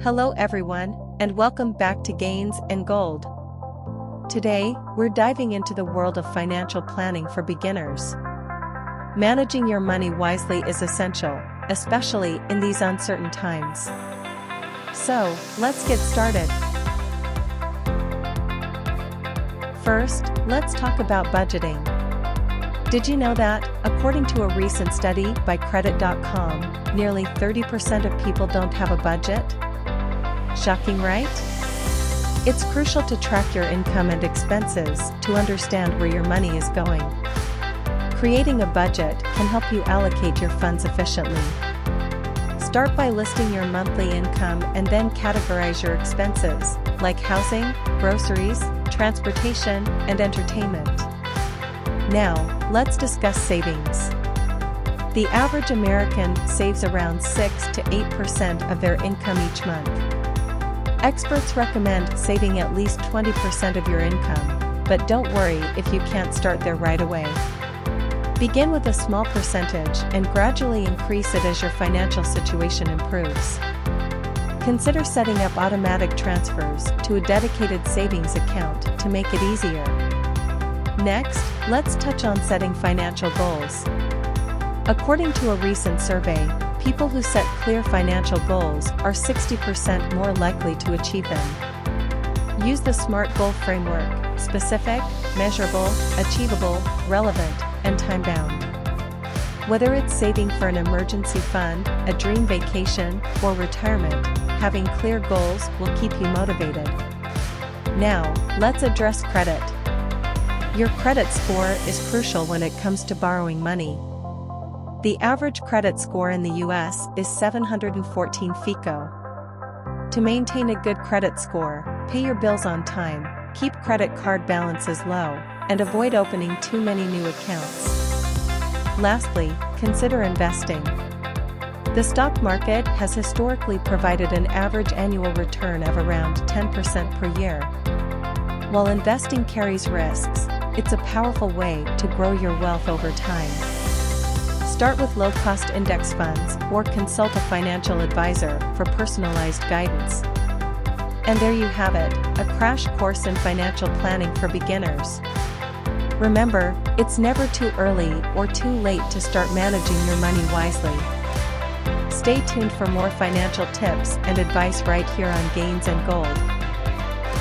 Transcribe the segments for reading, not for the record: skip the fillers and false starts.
Hello everyone, and welcome back to Gains and Gold. Today, we're diving into the world of financial planning for beginners. Managing your money wisely is essential, especially in these uncertain times. So, let's get started. First, let's talk about budgeting. Did you know that, according to a recent study by Credit.com, nearly 30% of people don't have a budget? Shocking, right? It's crucial to track your income and expenses to understand where your money is going. Creating a budget can help you allocate your funds efficiently. Start by listing your monthly income and then categorize your expenses, like housing, groceries, transportation, and entertainment. Now, let's discuss savings. The average American saves around 6 to 8% of their income each month. Experts recommend saving at least 20% of your income, but don't worry if you can't start there right away. Begin with a small percentage and gradually increase it as your financial situation improves. Consider setting up automatic transfers to a dedicated savings account to make it easier. Next, let's touch on setting financial goals. According to a recent survey, people who set clear financial goals are 60% more likely to achieve them. Use the SMART goal framework: specific, measurable, achievable, relevant, and time-bound. Whether it's saving for an emergency fund, a dream vacation, or retirement, having clear goals will keep you motivated. Now, let's address credit. Your credit score is crucial when it comes to borrowing money. The average credit score in the US is 714 FICO. To maintain a good credit score, pay your bills on time, keep credit card balances low, and avoid opening too many new accounts. Lastly, consider investing. The stock market has historically provided an average annual return of around 10% per year. While investing carries risks, it's a powerful way to grow your wealth over time. Start with low-cost index funds or consult a financial advisor for personalized guidance. And there you have it, a crash course in financial planning for beginners. Remember, it's never too early or too late to start managing your money wisely. Stay tuned for more financial tips and advice right here on Gains and Gold.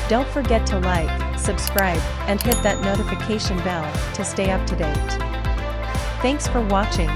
Don't forget to like, subscribe, and hit that notification bell to stay up to date. Thanks for watching.